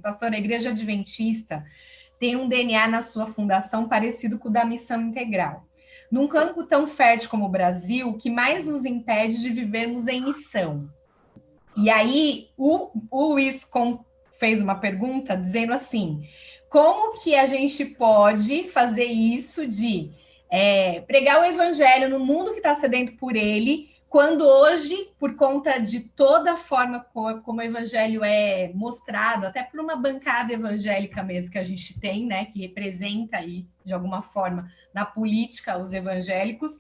Pastor, a Igreja Adventista tem um DNA na sua fundação parecido com o da Missão Integral. Num campo tão fértil como o Brasil, o que mais nos impede de vivermos em missão? E aí, o Luiz fez uma pergunta dizendo assim: como que a gente pode fazer isso de pregar o evangelho no mundo que está sedento por ele, quando hoje, por conta de toda a forma como o evangelho é mostrado, até por uma bancada evangélica mesmo que a gente tem, né, que representa aí, de alguma forma, na política, os evangélicos,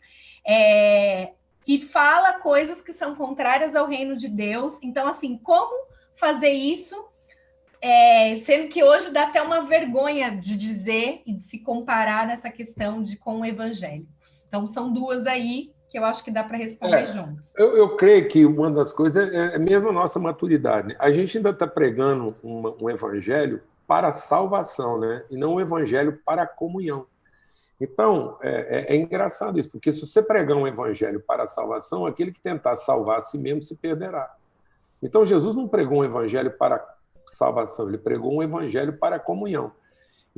que fala coisas que são contrárias ao reino de Deus. Então, assim, como fazer isso, sendo que hoje dá até uma vergonha de dizer e de se comparar nessa questão com evangélicos. Então, são duas aí que eu acho que dá para responder juntos. Eu creio que uma das coisas é mesmo a nossa maturidade. A gente ainda está pregando um evangelho para a salvação, né? E não um evangelho para a comunhão. Então, é engraçado isso, porque se você pregar um evangelho para a salvação, aquele que tentar salvar a si mesmo se perderá. Então, Jesus não pregou um evangelho para a salvação, ele pregou um evangelho para a comunhão.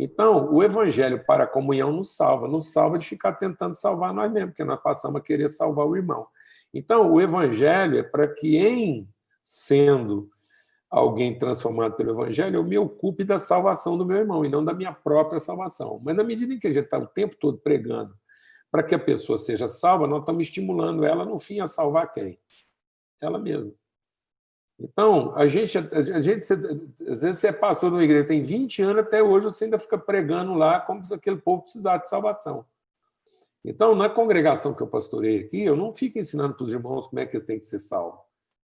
Então, o evangelho para a comunhão nos salva de ficar tentando salvar nós mesmos, porque nós passamos a querer salvar o irmão. Então, o evangelho é para que, em sendo alguém transformado pelo evangelho, eu me ocupe da salvação do meu irmão e não da minha própria salvação. Mas na medida em que a gente está o tempo todo pregando para que a pessoa seja salva, nós estamos estimulando ela, no fim, a salvar quem? Ela mesma. Então, às vezes você é pastor de uma igreja, tem 20 anos, até hoje você ainda fica pregando lá como se aquele povo precisasse de salvação. Então, na congregação que eu pastorei aqui, eu não fico ensinando para os irmãos como é que eles têm que ser salvos.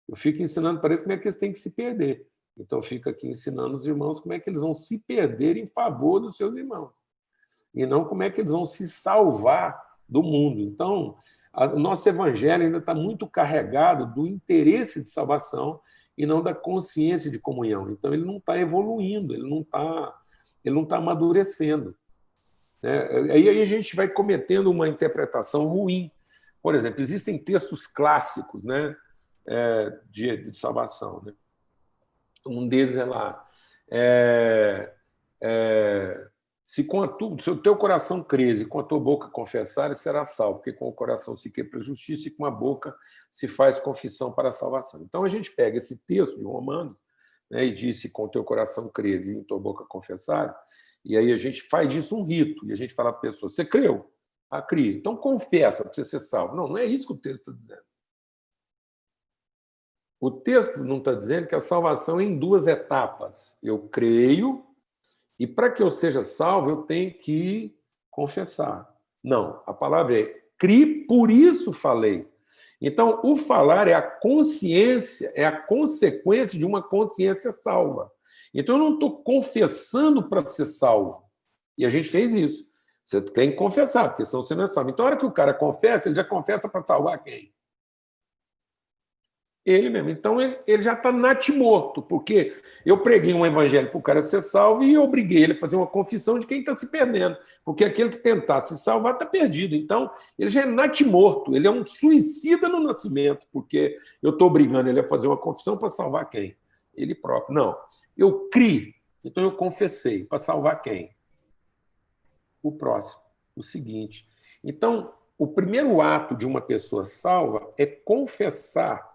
Eu fico ensinando para eles como é que eles têm que se perder. Então, eu fico aqui ensinando os irmãos como é que eles vão se perder em favor dos seus irmãos. E não como é que eles vão se salvar do mundo. Então, o nosso evangelho ainda está muito carregado do interesse de salvação e não da consciência de comunhão. Então, ele não está evoluindo, ele não está amadurecendo. Aí a gente vai cometendo uma interpretação ruim. Por exemplo, existem textos clássicos, né, de salvação. Né? Um deles é lá. Se o teu coração crer e com a tua boca confessares, será salvo, porque com o coração se crê para a justiça e com a boca se faz confissão para a salvação. Então, a gente pega esse texto de Romanos, né, e diz: se com o teu coração creres e em tua boca confessares, e aí a gente faz disso um rito, e a gente fala para a pessoa: você creu? Ah, criei. Então, confessa para você ser salvo. Não é isso que o texto está dizendo. O texto não está dizendo que a salvação é em duas etapas. Eu creio, e para que eu seja salvo, eu tenho que confessar. Não, a palavra é cri, por isso falei. Então, o falar é a consciência, é a consequência de uma consciência salva. Então, eu não estou confessando para ser salvo. E a gente fez isso. Você tem que confessar, porque senão você não é salvo. Então, a hora que o cara confessa, ele já confessa para salvar quem? Ele mesmo. Então, ele já está natimorto, porque eu preguei um evangelho para o cara ser salvo e eu obriguei ele a fazer uma confissão de quem está se perdendo, porque aquele que tentar se salvar está perdido. Então, ele já é natimorto, ele é um suicida no nascimento, porque eu estou obrigando ele a fazer uma confissão para salvar quem? Ele próprio. Não, eu criei, então eu confessei. Para salvar quem? O próximo, o seguinte. Então, o primeiro ato de uma pessoa salva é confessar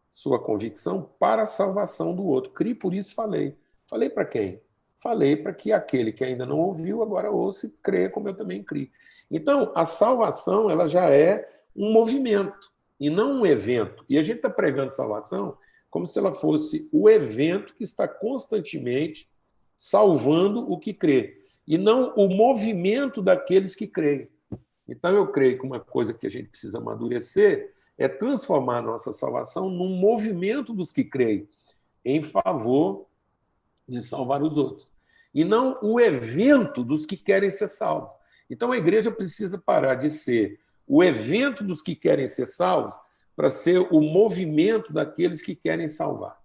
sua convicção para a salvação do outro. Criei, por isso falei. Falei para quem? Falei para que aquele que ainda não ouviu, agora ouça e crê como eu também criei. Então, a salvação ela já é um movimento e não um evento. E a gente está pregando salvação como se ela fosse o evento que está constantemente salvando o que crê, e não o movimento daqueles que creem. Então, eu creio que uma coisa que a gente precisa amadurecer é transformar a nossa salvação num movimento dos que creem em favor de salvar os outros, e não o evento dos que querem ser salvos. Então, a igreja precisa parar de ser o evento dos que querem ser salvos para ser o movimento daqueles que querem salvar.